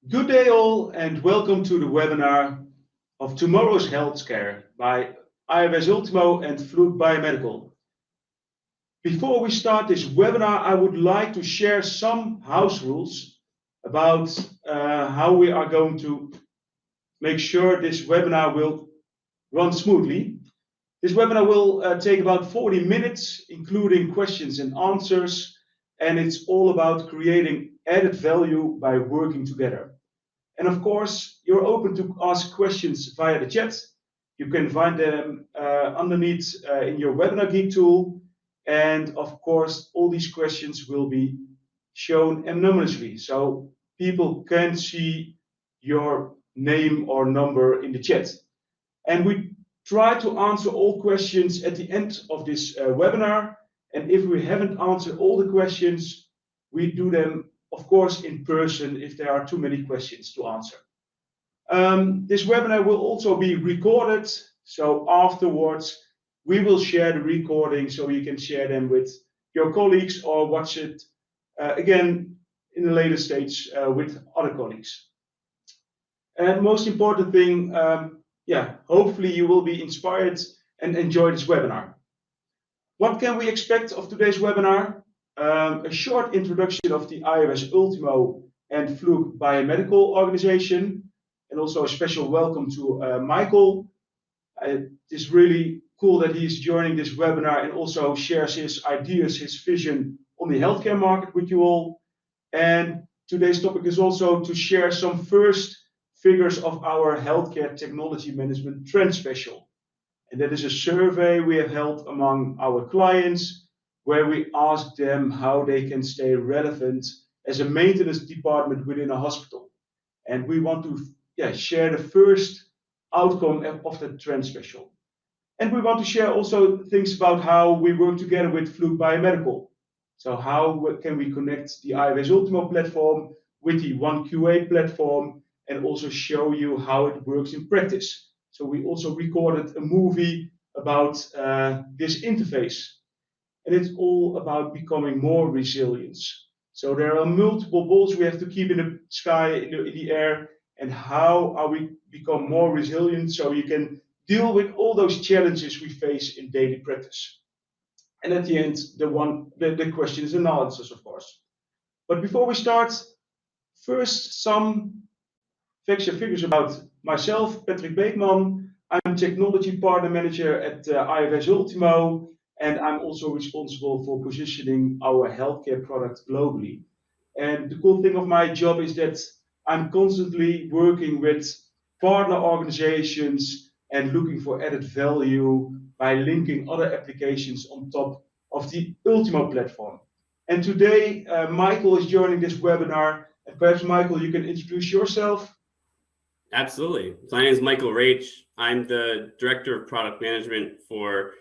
Good day all and welcome to the webinar of Tomorrow's Healthcare by IFS Ultimo and Fluke Biomedical. Before we start this webinar, I would like to share some house rules about how we are going to make sure this webinar will run smoothly. This webinar will take about 40 minutes, including questions and answers, and it's all about creating added value by working together. And of course, you're open to ask questions via the chat. You can find them underneath in your Webinar Geek tool. And of course, all these questions will be shown anonymously, so people can see your name or number in the chat. And we try to answer all questions at the end of this webinar. And if we haven't answered all the questions, we do them, of course, in person if there are too many questions to answer. This webinar will also be recorded, so afterwards we will share the recording so you can share them with your colleagues or watch it again in a later stage with other colleagues. And most important thing, hopefully you will be inspired and enjoy this webinar. What can we expect of today's webinar? A short introduction of the IFS Ultimo and Fluke Biomedical organization, and also a special welcome to Michael. It is really cool that he's joining this webinar and also shares his ideas, his vision on the healthcare market with you all. And today's topic is also to share some first figures of our healthcare technology management trend special. And that is a survey we have held among our clients, where we ask them how they can stay relevant as a maintenance department within a hospital. And we want to share the first outcome of the trend special. And we want to share also things about how we work together with Fluke Biomedical. So how can we connect the IFS Ultimo platform with the OneQA platform and also show you how it works in practice. So we also recorded a movie about this interface. And it's all about becoming more resilient. So there are multiple balls we have to keep in the sky, in the air, and how are we become more resilient so you can deal with all those challenges we face in daily practice. And at the end, the questions and answers, of course. But before we start, first some facts and figures about myself, Patrick Beekman. I'm Technology Partner Manager at IFS Ultimo, and I'm also responsible for positioning our healthcare product globally. And the cool thing of my job is that I'm constantly working with partner organizations and looking for added value by linking other applications on top of the Ultimo platform. And today, Michael is joining this webinar. And perhaps, Michael, you can introduce yourself. Absolutely. So my name is Michael Rach. I'm the Director of Product Management for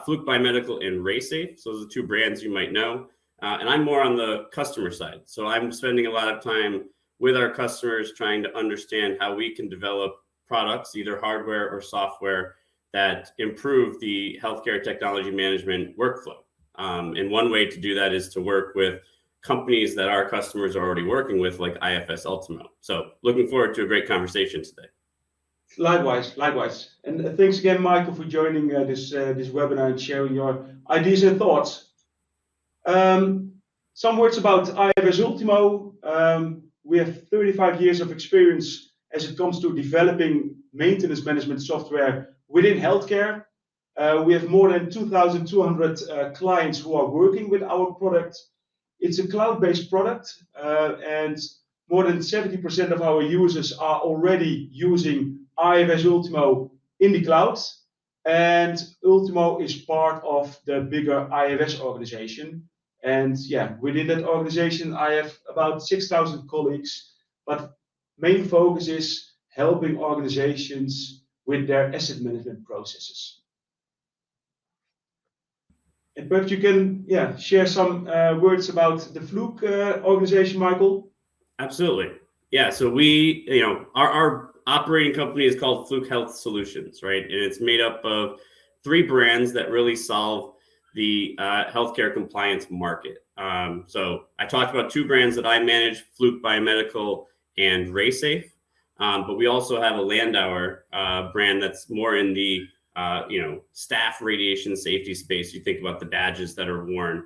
Fluke Biomedical and RaySafe. So those are two brands you might know. And I'm more on the customer side. So I'm spending a lot of time with our customers trying to understand how we can develop products, either hardware or software, that improve the healthcare technology management workflow. And one way to do that is to work with companies that our customers are already working with, like IFS Ultimo. So looking forward to a great conversation today. Likewise. And thanks again, Michael, for joining this webinar and sharing your ideas and thoughts. Some words about IFS Ultimo. We have 35 years of experience as it comes to developing maintenance management software within healthcare. We have more than 2,200 clients who are working with our product. It's a cloud-based product, and more than 70% of our users are already using IFS Ultimo in the cloud. And Ultimo is part of the bigger IFS organization. And within that organization, I have about 6,000 colleagues, but main focus is helping organizations with their asset management processes. And perhaps you can share some words about the Fluke organization, Michael. Absolutely. Yeah. So our operating company is called Fluke Health Solutions, right? And it's made up of three brands that really solve the healthcare compliance market. So I talked about two brands that I manage, Fluke Biomedical and RaySafe. But we also have a Landauer brand that's more in the staff radiation safety space. You think about the badges that are worn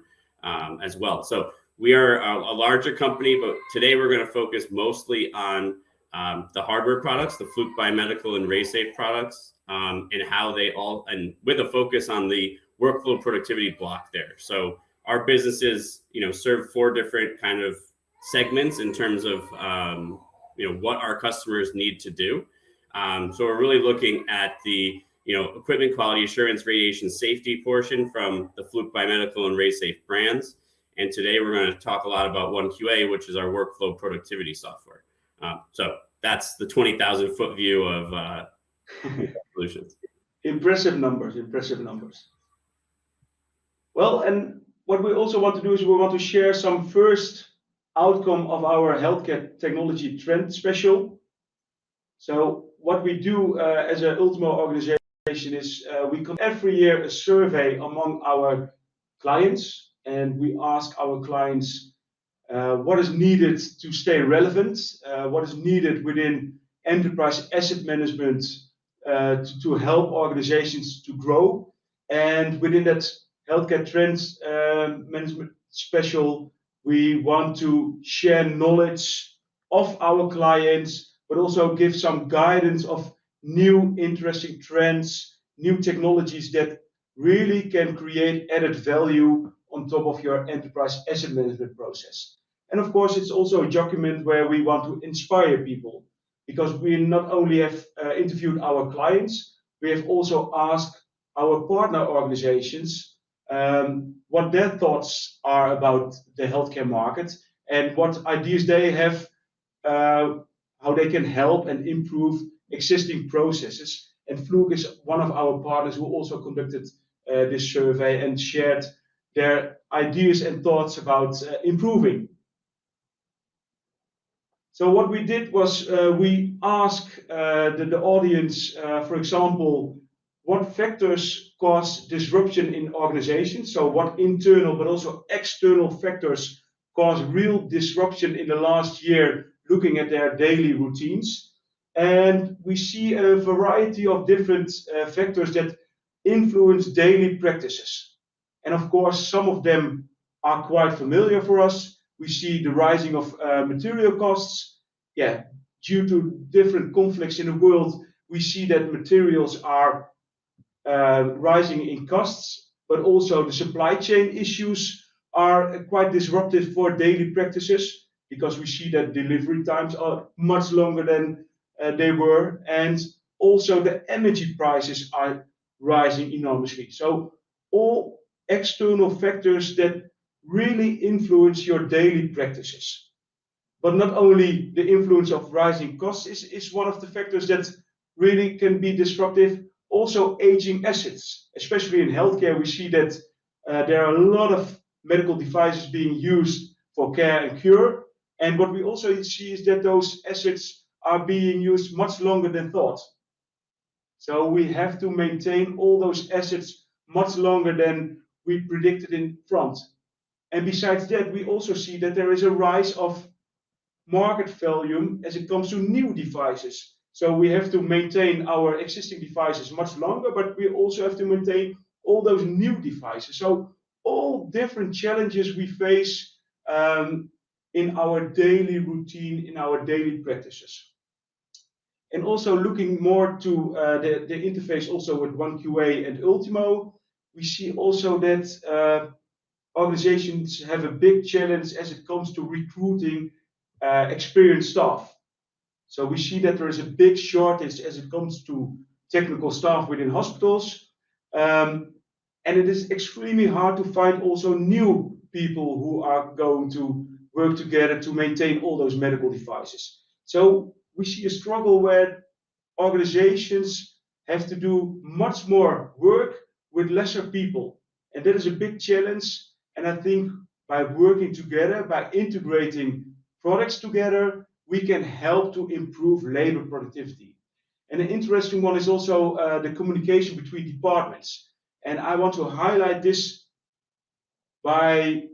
as well. So we are a larger company, but today we're going to focus mostly on the hardware products, the Fluke Biomedical and RaySafe products, and how they all, and with a focus on the workflow productivity block there. So our businesses, serve 4 different kind of segments in terms of what our customers need to do. So we're really looking at the equipment quality assurance, radiation safety portion from the Fluke Biomedical and RaySafe brands. And today we're going to talk a lot about 1QA, which is our workflow productivity software. So that's the 20,000 foot view of solutions. Impressive numbers, impressive numbers. Well, and what we also want to do is we want to share some first outcome of our healthcare technology trend special. So what we do as an Ultimo organization is we conduct every year a survey among our clients, and we ask our clients what is needed to stay relevant, what is needed within enterprise asset management to help organizations to grow. And within that healthcare trends management special, we want to share knowledge of our clients, but also give some guidance of new interesting trends, new technologies that really can create added value on top of your enterprise asset management process. And of course, it's also a document where we want to inspire people, because we not only have interviewed our clients, we have also asked our partner organizations what their thoughts are about the healthcare market and what ideas they have, how they can help and improve existing processes. And Fluke is one of our partners who also conducted this survey and shared their ideas and thoughts about improving. So what we did was we asked the audience, for example, what factors cause disruption in organizations? So what internal but also external factors cause real disruption in the last year, looking at their daily routines? And we see a variety of different factors that influence daily practices. And of course, some of them are quite familiar for us. We see the rising of material costs. Yeah, due to different conflicts in the world, we see that materials are rising in costs, but also the supply chain issues are quite disruptive for daily practices, because we see that delivery times are much longer than they were, and also the energy prices are rising enormously. So all external factors that really influence your daily practices. But not only the influence of rising costs is one of the factors that really can be disruptive, also aging assets. Especially in healthcare, we see that there are a lot of medical devices being used for care and cure. And what we also see is that those assets are being used much longer than thought. So we have to maintain all those assets much longer than we predicted in front. And besides that, we also see that there is a rise of market volume as it comes to new devices. So we have to maintain our existing devices much longer, but we also have to maintain all those new devices. So all different challenges we face in our daily routine, in our daily practices. And also looking more to the interface also with 1QA and Ultimo, we see also that organizations have a big challenge as it comes to recruiting experienced staff. So we see that there is a big shortage as it comes to technical staff within hospitals. And it is extremely hard to find also new people who are going to work together to maintain all those medical devices. So we see a struggle where organizations have to do much more work with lesser people. And that is a big challenge. And I think by working together, by integrating products together, we can help to improve labor productivity. And an interesting one is also the communication between departments. And I want to highlight this by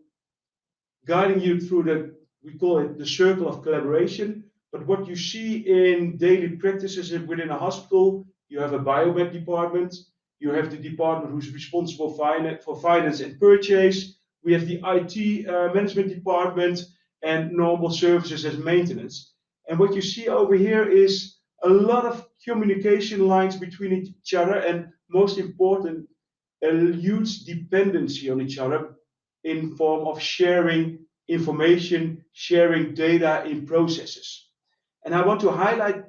guiding you through we call it the circle of collaboration. But what you see in daily practices within a hospital, you have a biomed department, you have the department who's responsible for finance and purchase, we have the IT management department, and normal services as maintenance. And what you see over here is a lot of communication lines between each other, and most important, a huge dependency on each other in form of sharing information, sharing data in processes. And I want to highlight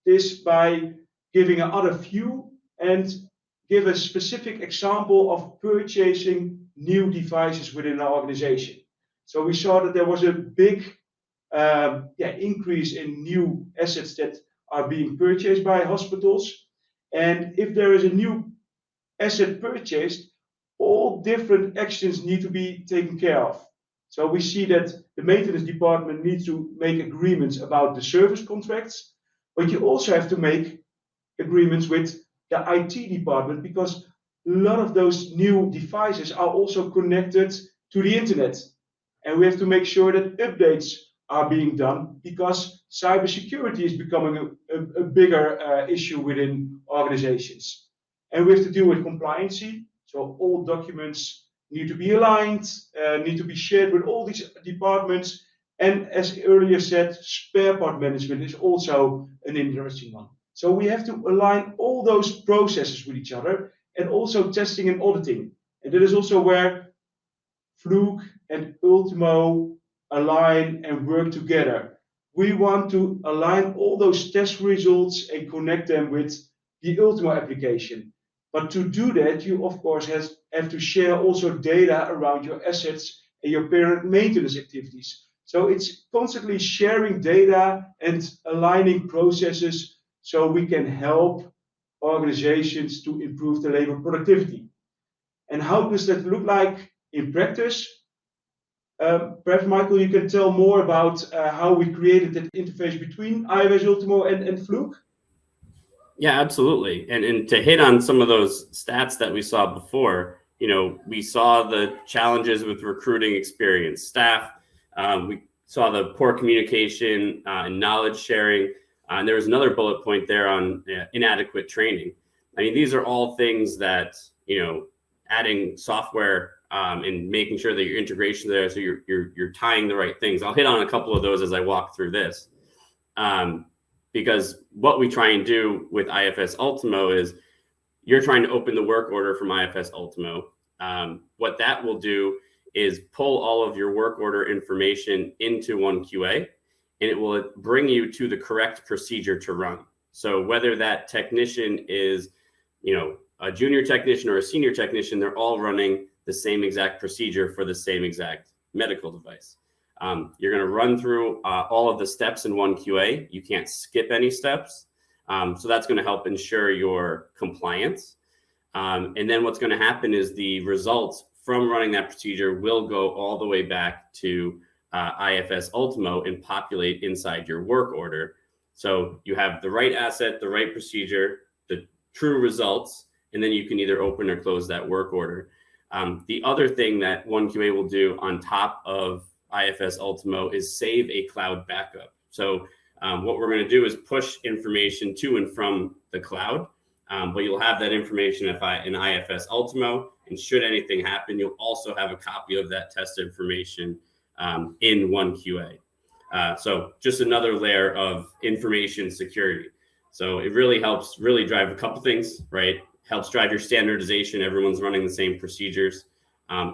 this by giving another view and give a specific example of purchasing new devices within our organization. So we saw that there was a big increase in new assets that are being purchased by hospitals. And if there is a new asset purchased, all different actions need to be taken care of. So we see that the maintenance department needs to make agreements about the service contracts, but you also have to make agreements with the IT department because a lot of those new devices are also connected to the internet. And we have to make sure that updates are being done because cybersecurity is becoming a bigger issue within organizations. And we have to deal with compliancy. So all documents need to be aligned, need to be shared with all these departments. And as earlier said, spare part management is also an interesting one. So we have to align all those processes with each other and also testing and auditing. And that is also where Fluke and Ultimo align and work together. We want to align all those test results and connect them with the Ultimo application. But to do that, you of course have to share also data around your assets and your parent maintenance activities. So it's constantly sharing data and aligning processes so we can help organizations to improve the labor productivity. And how does that look like in practice? Perhaps, Michael, you can tell more about how we created that interface between IFS Ultimo and Fluke. Yeah, absolutely. And to hit on some of those stats that we saw before, we saw the challenges with recruiting experienced staff. We saw the poor communication and knowledge sharing. And there was another bullet point there on inadequate training. I mean, these are all things that, adding software and making sure that your integration there, so you're tying the right things. I'll hit on a couple of those as I walk through this. Because what we try and do with IFS Ultimo is you're trying to open the work order from IFS Ultimo. What that will do is pull all of your work order information into OneQA, and it will bring you to the correct procedure to run. So whether that technician is, a junior technician or a senior technician, they're all running the same exact procedure for the same exact medical device. You're going to run through all of the steps in OneQA. You can't skip any steps. So that's going to help ensure your compliance. And then what's going to happen is the results from running that procedure will go all the way back to IFS Ultimo and populate inside your work order. So you have the right asset, the right procedure, the true results, and then you can either open or close that work order. The other thing that OneQA will do on top of IFS Ultimo is save a cloud backup. So what we're going to do is push information to and from the cloud, but you'll have that information in IFS Ultimo, and should anything happen, you'll also have a copy of that test information in OneQA. So just another layer of information security. So it really helps drive a couple things, right? Helps drive your standardization. Everyone's running the same procedures.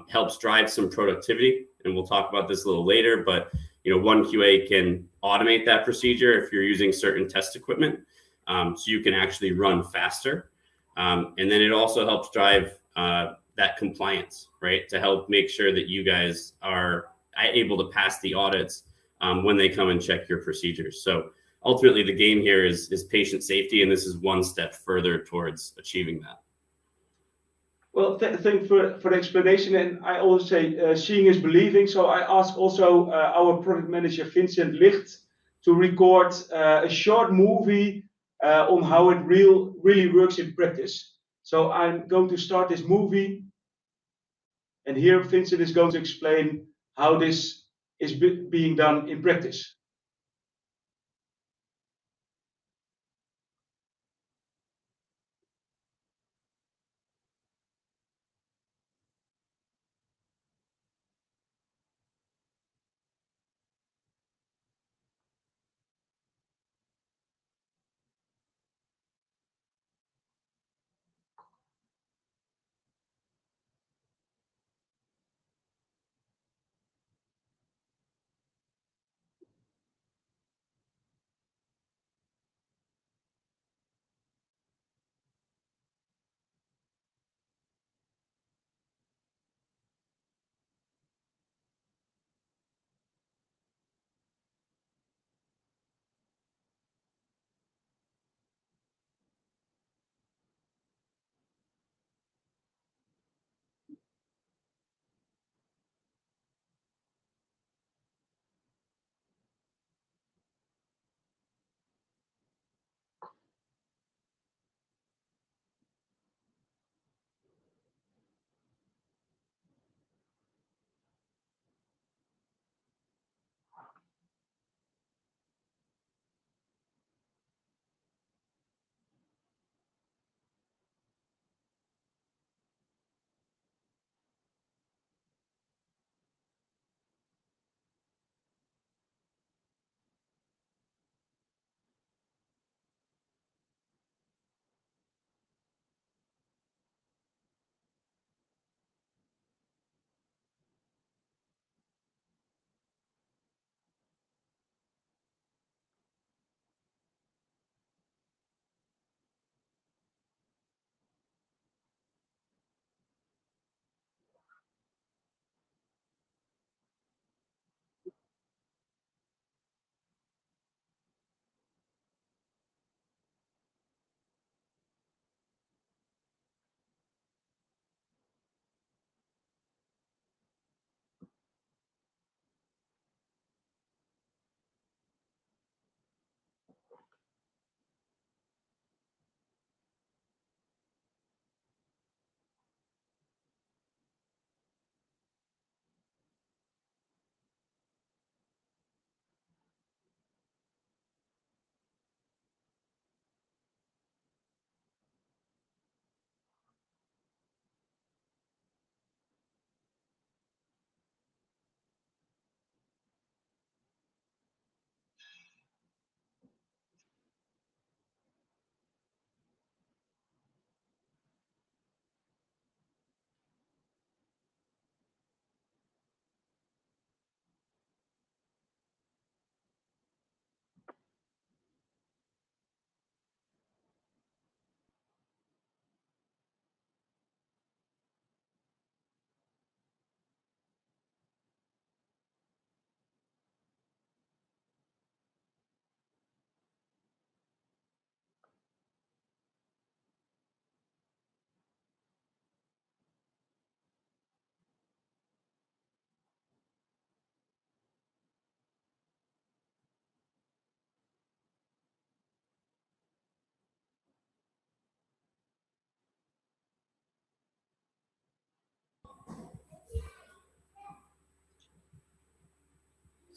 Helps drive some productivity. And we'll talk about this a little later, but OneQA can automate that procedure if you're using certain test equipment, so you can actually run faster. And then it also helps drive that compliance, right? To help make sure that you guys are able to pass the audits when they come and check your procedures. So ultimately, the game here is patient safety, and this is one step further towards achieving that. Well, thank you for the explanation. And I always say seeing is believing. So I asked also our product manager, Vincent Licht, to record a short movie on how it really works in practice. So I'm going to start this movie. And here Vincent is going to explain how this is being done in practice.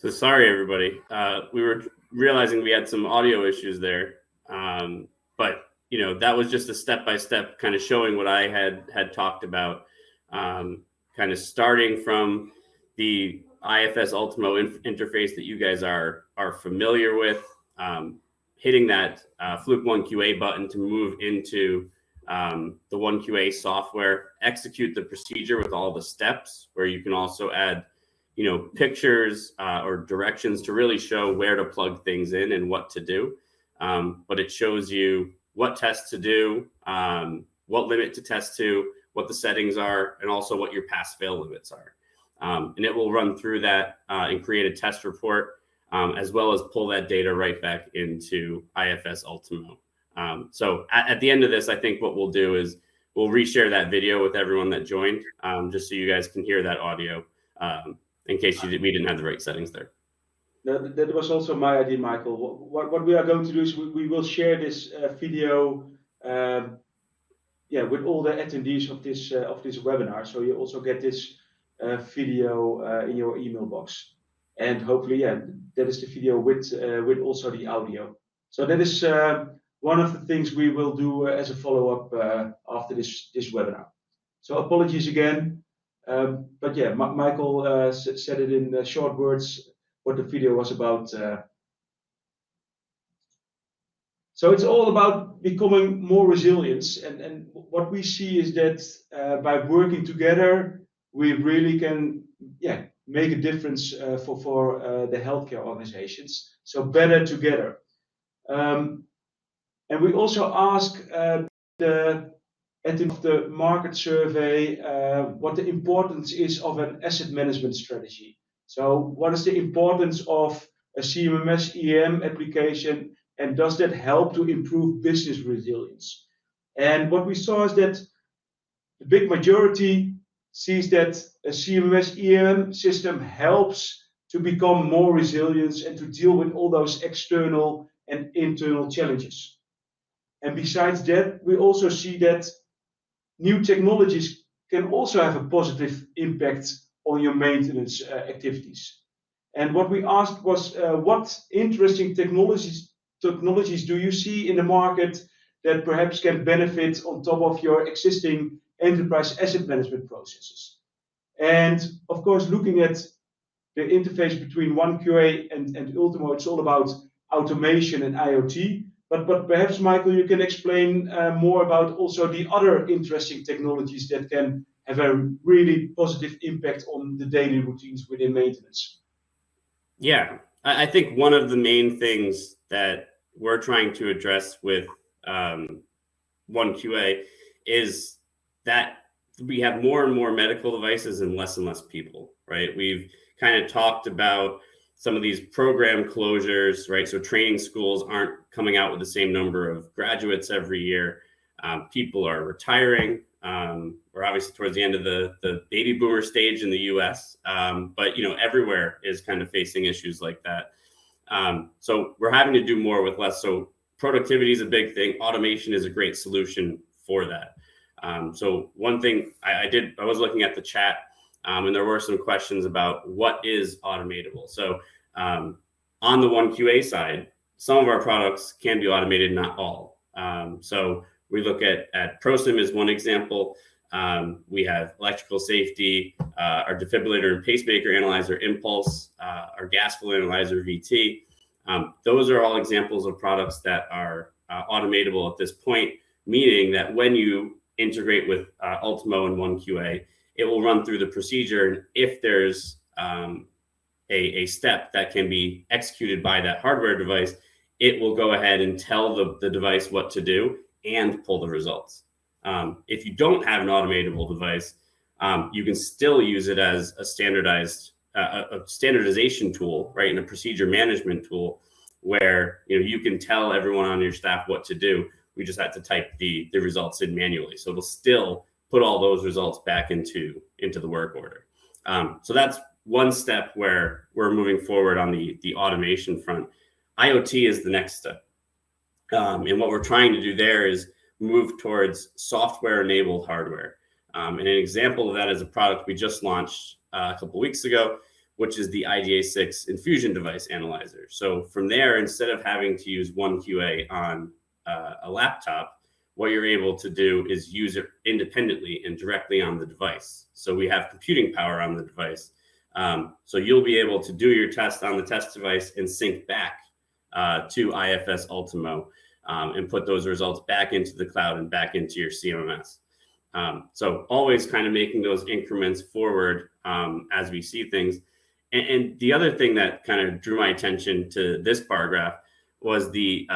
So sorry, everybody. We were realizing we had some audio issues there, but that was just a step-by-step kind of showing what I had talked about, kind of starting from the IFS Ultimo interface that you guys are familiar with, hitting that Fluke 1QA button to move into the 1QA software, execute the procedure with all the steps, where you can also add pictures or directions to really show where to plug things in and what to do. But it shows you what tests to do, what limit to test to, what the settings are, and also what your pass-fail limits are. And it will run through that and create a test report, as well as pull that data right back into IFS Ultimo. So at the end of this, I think what we'll do is we'll reshare that video with everyone that joined, just so you guys can hear that audio, in case we didn't have the right settings there. That was also my idea, Michael. What we are going to do is we will share this video, with all the attendees of this webinar. So you also get this video in your email box, and hopefully, that is the video with also the audio. So that is one of the things we will do as a follow-up after this webinar. So apologies again, but Michael said it in short words what the video was about. So it's all about becoming more resilient, and what we see is that by working together, we really can make a difference for the healthcare organizations. So better together. And we also ask at the end of the market survey what the importance is of an asset management strategy. So what is the importance of a CMMS EM application, and does that help to improve business resilience? And what we saw is that the big majority sees that a CMMS EM system helps to become more resilient and to deal with all those external and internal challenges. And besides that, we also see that new technologies can also have a positive impact on your maintenance activities. And what we asked was, what interesting technologies do you see in the market that perhaps can benefit on top of your existing enterprise asset management processes? And of course, looking at the interface between 1QA and Ultimo, it's all about automation and IoT. But perhaps, Michael, you can explain more about also the other interesting technologies that can have a really positive impact on the daily routines within maintenance. Yeah, I think one of the main things that we're trying to address with 1QA is that we have more and more medical devices and less people, right? We've kind of talked about some of these program closures, right? So training schools aren't coming out with the same number of graduates every year. People are retiring. We're obviously towards the end of the baby boomer stage in the US, but everywhere is kind of facing issues like that. So we're having to do more with less. So productivity is a big thing. Automation is a great solution for that. So one thing I was looking at the chat, and there were some questions about what is automatable. So on the 1QA side, some of our products can be automated, not all. So we look at ProSim as one example. We have electrical safety, our defibrillator and pacemaker analyzer Impulse, our gas flow analyzer VT. Those are all examples of products that are automatable at this point, meaning that when you integrate with Ultimo and 1QA, it will run through the procedure. And if there's a step that can be executed by that hardware device, it will go ahead and tell the device what to do and pull the results. If you don't have an automatable device, you can still use it as a standardization tool, right? And a procedure management tool where you can tell everyone on your staff what to do. We just have to type the results in manually. So it'll still put all those results back into the work order. So that's one step where we're moving forward on the automation front. IoT is the next step. And what we're trying to do there is move towards software-enabled hardware. And an example of that is a product we just launched a couple weeks ago, which is the IDA6 infusion device analyzer. So from there, instead of having to use one QA on a laptop, what you're able to do is use it independently and directly on the device. So we have computing power on the device. So you'll be able to do your test on the test device and sync back to IFS Ultimo and put those results back into the cloud and back into your CMMS. So always kind of making those increments forward as we see things. And the other thing that kind of drew my attention to this bar graph was the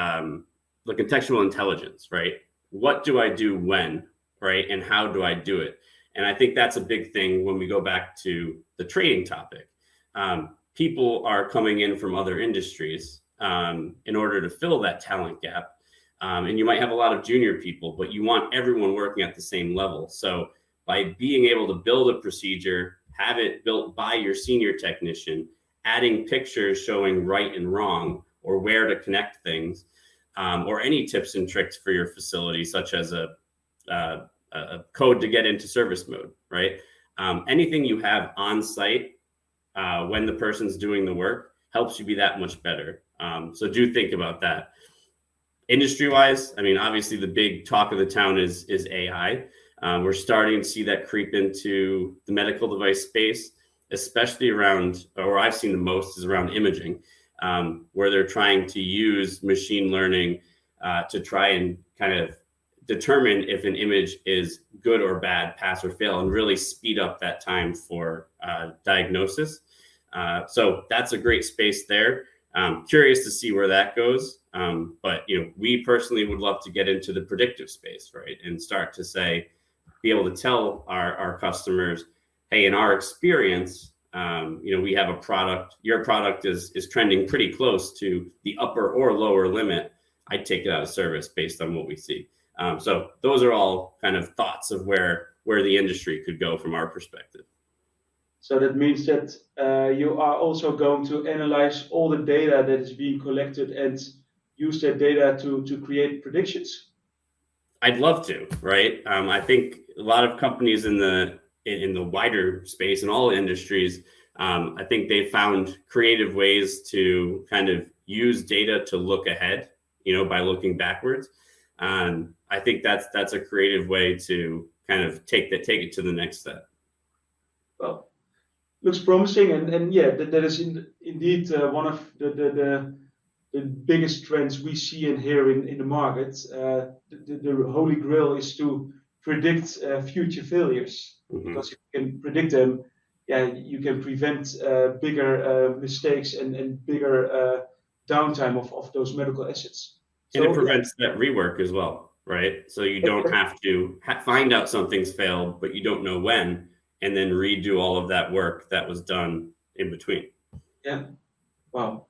contextual intelligence, right? What do I do when, right? And how do I do it? And I think that's a big thing when we go back to the trading topic. People are coming in from other industries in order to fill that talent gap. And you might have a lot of junior people, but you want everyone working at the same level. So by being able to build a procedure, have it built by your senior technician, adding pictures showing right and wrong or where to connect things, or any tips and tricks for your facility, such as a code to get into service mode, right? Anything you have on site when the person's doing the work helps you be that much better. So do think about that. Industry-wise, I mean, obviously the big talk of the town is AI. We're starting to see that creep into the medical device space, especially around, or I've seen the most is around imaging, where they're trying to use machine learning to try and kind of determine if an image is good or bad, pass or fail, and really speed up that time for diagnosis. So that's a great space there. Curious to see where that goes. But we personally would love to get into the predictive space, right? And start to be able to tell our customers, hey, in our experience, we have a product, your product is trending pretty close to the upper or lower limit. I'd take it out of service based on what we see. So those are all kind of thoughts of where the industry could go from our perspective. So that means that you are also going to analyze all the data that is being collected and use that data to create predictions? I'd love to, right? I think a lot of companies in the wider space in all industries, I think they found creative ways to kind of use data to look ahead, by looking backwards. I think that's a creative way to kind of take it to the next step. Well, looks promising, and yeah, that is indeed one of the biggest trends we see and hear in the market. The holy grail is to predict future failures, because if you can predict them, you can prevent bigger mistakes and bigger downtime of those medical assets. And it prevents that rework as well, right? So you don't have to find out something's failed, but you don't know when, and then redo all of that work that was done in between. Yeah. Wow.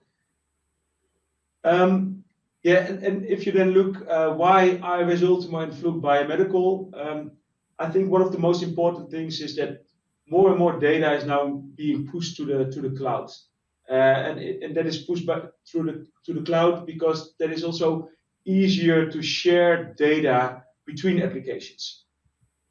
And if you then look why IFS Ultimo and Fluke Biomedical, I think one of the most important things is that more and more data is now being pushed to the cloud, and that is pushed to the cloud because that is also easier to share data between applications.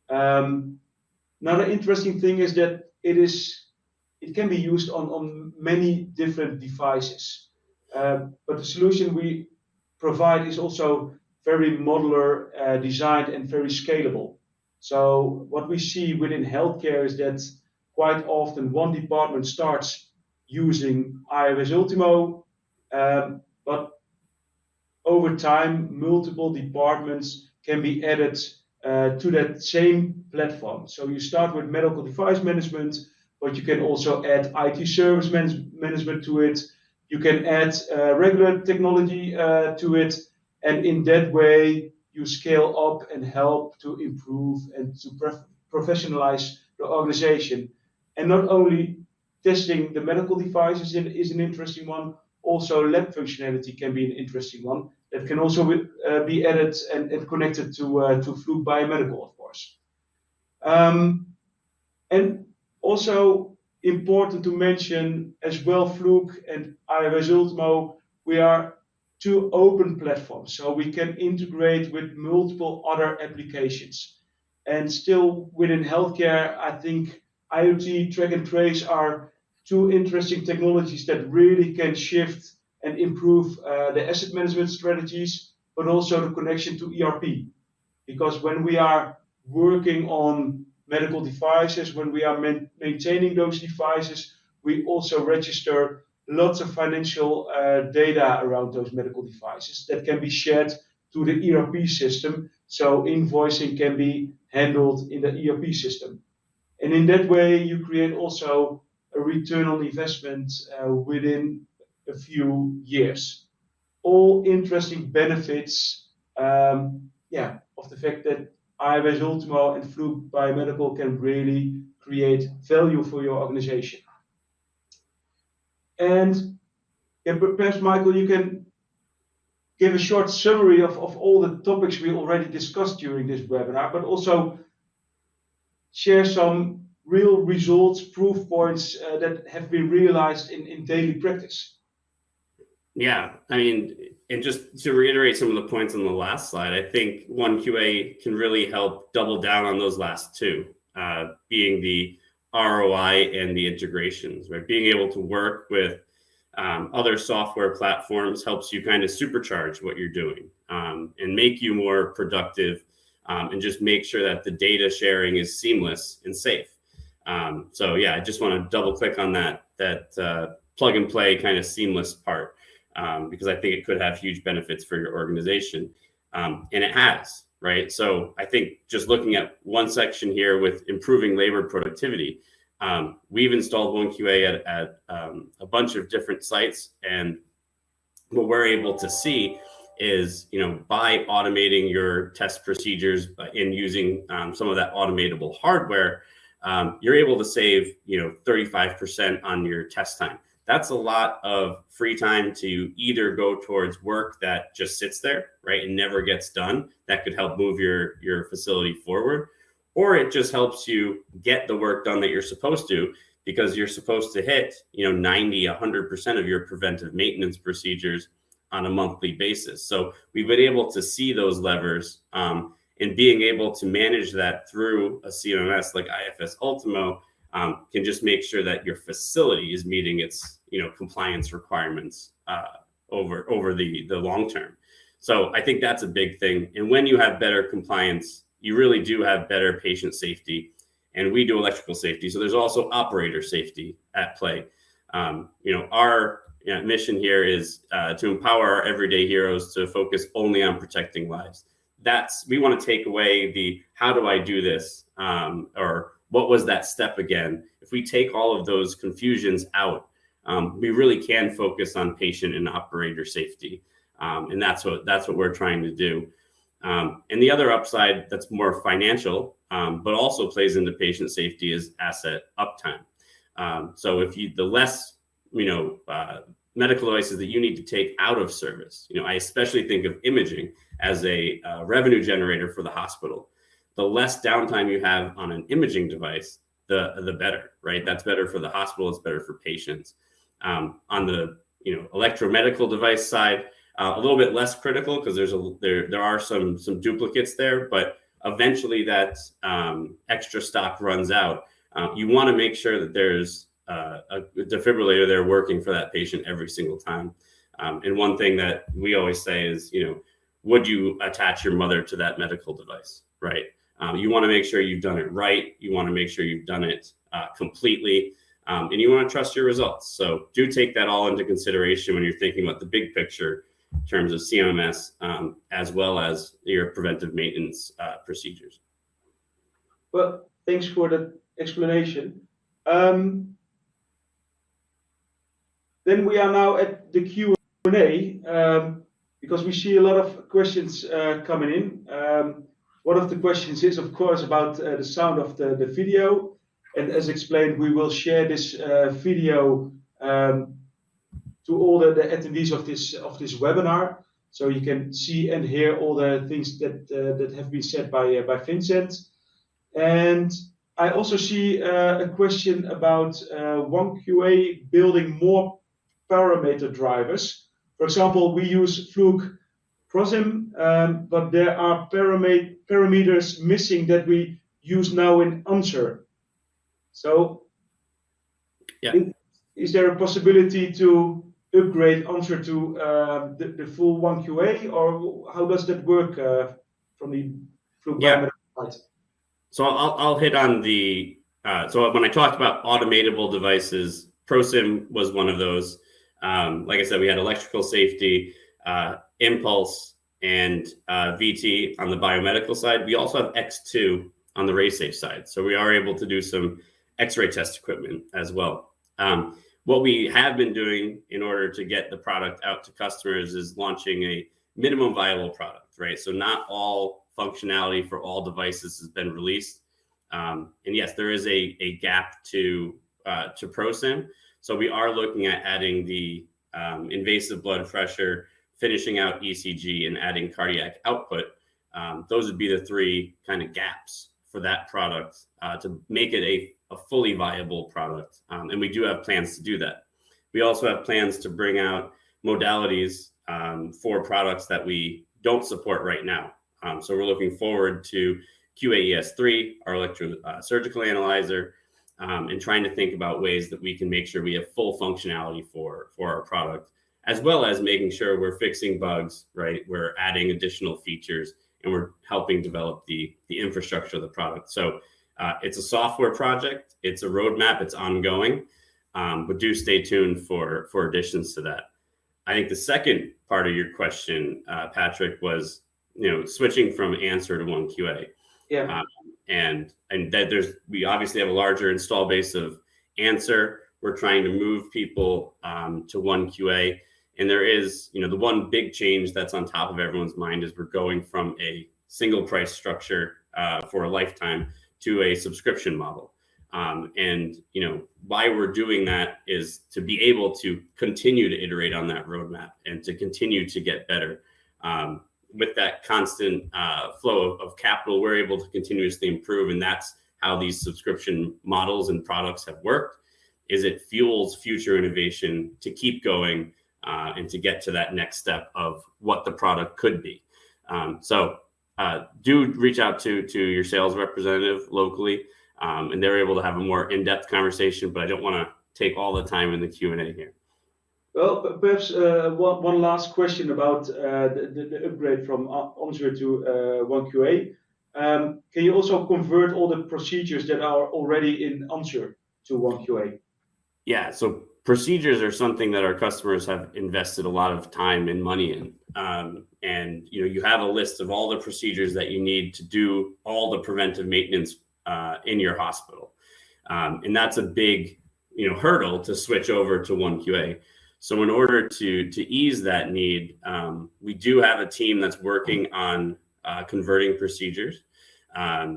Another interesting thing is that it can be used on many different devices. But the solution we provide is also very modular designed and very scalable. So what we see within healthcare is that quite often one department starts using IFS Ultimo, but over time, multiple departments can be added to that same platform. So you start with medical device management, but you can also add IT service management to it. You can add regular technology to it, and in that way, you scale up and help to improve and to professionalize the organization. And not only testing the medical devices is an interesting one, also lab functionality can be an interesting one that can also be added and connected to Fluke Biomedical, of course. And also important to mention as well, Fluke and IFS Ultimo, we are two open platforms, so we can integrate with multiple other applications. And still within healthcare, I think IoT, track and trace are two interesting technologies that really can shift and improve the asset management strategies, but also the connection to ERP. Because when we are working on medical devices, when we are maintaining those devices, we also register lots of financial data around those medical devices that can be shared to the ERP system. So invoicing can be handled in the ERP system. And in that way, you create also a return on investment within a few years. All interesting benefits, of the fact that IFS Ultimo and Fluke Biomedical can really create value for your organization. And perhaps, Michael, you can give a short summary of all the topics we already discussed during this webinar, but also share some real results, proof points that have been realized in daily practice. Yeah, I mean, and just to reiterate some of the points on the last slide, I think OneQA can really help double down on those last two, being the ROI and the integrations, right? Being able to work with other software platforms helps you kind of supercharge what you're doing and make you more productive and just make sure that the data sharing is seamless and safe. So yeah, I just want to double click on that plug and play kind of seamless part because I think it could have huge benefits for your organization. And it has, right? So I think just looking at one section here with improving labor productivity, we've installed OneQA at a bunch of different sites, and what we're able to see is, by automating your test procedures and using some of that automatable hardware, you're able to save 35% on your test time. That's a lot of free time to either go towards work that just sits there, right, and never gets done. That could help move your facility forward, or it just helps you get the work done that you're supposed to, because you're supposed to hit 90, 100% of your preventive maintenance procedures on a monthly basis. So we've been able to see those levers and being able to manage that through a CMMS like IFS Ultimo can just make sure that your facility is meeting its compliance requirements over the long term. So I think that's a big thing. And when you have better compliance, you really do have better patient safety. And we do electrical safety, so there's also operator safety at play. Our mission here is to empower our everyday heroes to focus only on protecting lives. We want to take away the how do I do this or what was that step again. If we take all of those confusions out, we really can focus on patient and operator safety, and that's what we're trying to do. And the other upside that's more financial, but also plays into patient safety, is asset uptime. So if the less medical devices that you need to take out of service, I especially think of imaging as a revenue generator for the hospital. The less downtime you have on an imaging device, the better, right? That's better for the hospital. It's better for patients. On the electromedical device side, a little bit less critical because there are some duplicates there, but eventually that extra stock runs out. You want to make sure that there's a defibrillator there working for that patient every single time. And one thing that we always say is, would you attach your mother to that medical device, right? You want to make sure you've done it right. You want to make sure you've done it completely, and you want to trust your results. So do take that all into consideration when you're thinking about the big picture in terms of CMMS, as well as your preventive maintenance procedures. Well, thanks for that explanation. Then we are now at the Q&A, because we see a lot of questions coming in. One of the questions is, of course, about the sound of the video. And as explained, we will share this video to all the attendees of this webinar, so you can see and hear all the things that have been said by Vincent. And I also see a question about OneQA building more parameter drivers. For example, we use Fluke Prosim, but there are parameters missing that we use now in Answer. So yeah, is there a possibility to upgrade Answer to the full 1QA, or how does that work from the Fluke Biomedical side? So I'll hit on the, so when I talked about automatable devices, ProSim was one of those. Like I said, we had electrical safety, Impulse, and VT on the biomedical side. We also have X2 on the RaySafe side. So we are able to do some X-ray test equipment as well. What we have been doing in order to get the product out to customers is launching a minimum viable product, right? So not all functionality for all devices has been released. And yes, there is a gap to ProSim. So we are looking at adding the invasive blood pressure, finishing out ECG, and adding cardiac output. Those would be the three kind of gaps for that product to make it a fully viable product. And we do have plans to do that. We also have plans to bring out modalities for products that we don't support right now. So we're looking forward to QAES3, our electrosurgical analyzer, and trying to think about ways that we can make sure we have full functionality for our product, as well as making sure we're fixing bugs, right? We're adding additional features, and we're helping develop the infrastructure of the product. So it's a software project. It's a roadmap. It's ongoing, but do stay tuned for additions to that. I think the second part of your question, Patrick, was switching from Answer to 1QA. Yeah. And that we obviously have a larger install base of Answer. We're trying to move people to 1QA. And there is, the one big change that's on top of everyone's mind is we're going from a single price structure for a lifetime to a subscription model. And why we're doing that is to be able to continue to iterate on that roadmap and to continue to get better. With that constant flow of capital, we're able to continuously improve. And that's how these subscription models and products have worked, is it fuels future innovation to keep going and to get to that next step of what the product could be. So do reach out to your sales representative locally, and they're able to have a more in-depth conversation, but I don't want to take all the time in the Q&A here. Well, perhaps one last question about the upgrade from Answer to 1QA. Can you also convert all the procedures that are already in Answer to 1QA? Yeah, so procedures are something that our customers have invested a lot of time and money in. And you have a list of all the procedures that you need to do all the preventive maintenance in your hospital. And that's a big hurdle to switch over to 1QA. So in order to ease that need, we do have a team that's working on converting procedures.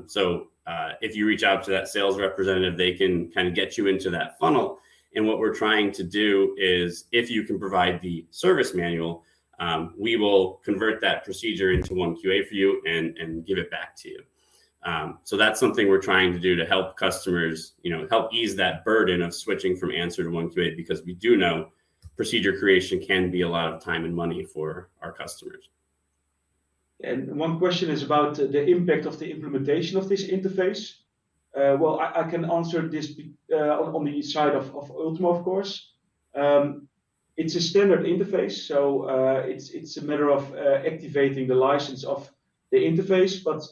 So if you reach out to that sales representative, they can kind of get you into that funnel. And what we're trying to do is, if you can provide the service manual, we will convert that procedure into 1QA for you and give it back to you. So that's something we're trying to do to help customers, help ease that burden of switching from Answer to 1QA, because we do know procedure creation can be a lot of time and money for our customers. And one question is about the impact of the implementation of this interface. Well, I can answer this on the side of Ultimo, of course. It's a standard interface, so it's a matter of activating the license of the interface, but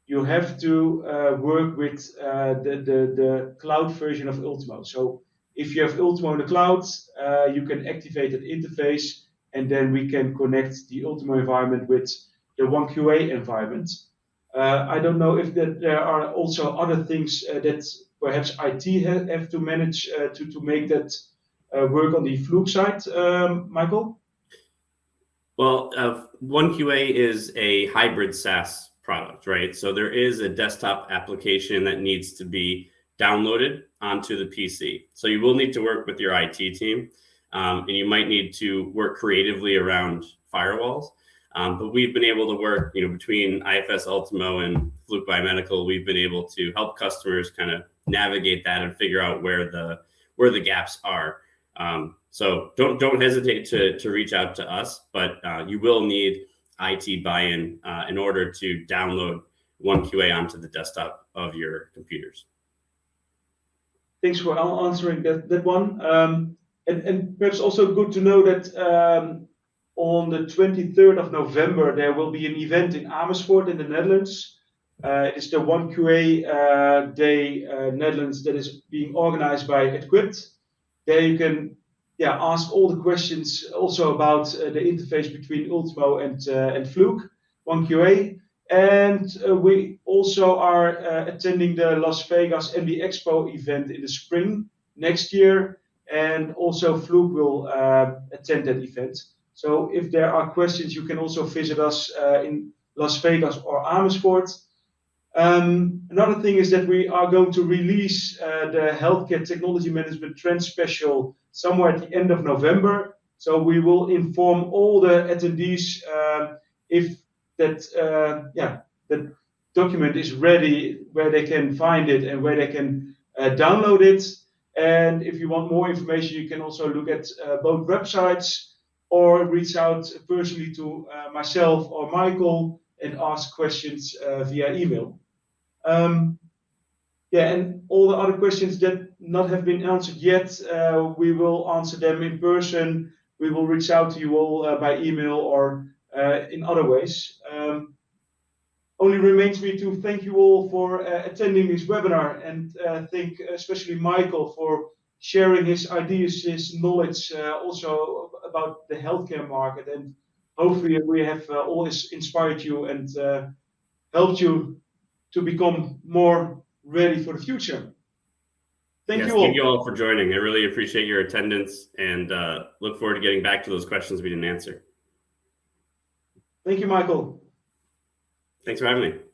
you have to work with the cloud version of Ultimo. So if you have Ultimo in the cloud, you can activate that interface, and then we can connect the Ultimo environment with the 1QA environment. I don't know if there are also other things that perhaps IT have to manage to make that work on the Fluke side, Michael? Well, 1QA is a hybrid SaaS product, right? So there is a desktop application that needs to be downloaded onto the PC. So you will need to work with your IT team, and you might need to work creatively around firewalls. But we've been able to work, between IFS Ultimo and Fluke Biomedical, we've been able to help customers kind of navigate that and figure out where the gaps are. So don't hesitate to reach out to us, but you will need IT buy-in in order to download 1QA onto the desktop of your computers. thanks for answering that one. And perhaps also good to know that on the 23rd of November, there will be an event in Amersfoort in the Netherlands. It's the 1QA Day Netherlands that is being organized by Equipped. There you can ask all the questions also about the interface between Ultimo and Fluke 1QA. And we also are attending the Las Vegas MD Expo event in the spring next year. And also Fluke will attend that event. So if there are questions, you can also visit us in Las Vegas or Amersfoort. Another thing is that we are going to release the Healthcare Technology Management Trend Special somewhere at the end of November. So we will inform all the attendees if that document is ready, where they can find it and where they can download it. And if you want more information, you can also look at both websites or reach out personally to myself or Michael and ask questions via email. And all the other questions that not have been answered yet, we will answer them in person. We will reach out to you all by email or in other ways. Only remains me to thank you all for attending this webinar and thank especially Michael for sharing his ideas, his knowledge also about the healthcare market. And hopefully we have always inspired you and helped you to become more ready for the future. Thank you all. Thank you all for joining. I really appreciate your attendance and look forward to getting back to those questions we didn't answer. Thank you, Michael. Thanks for having me.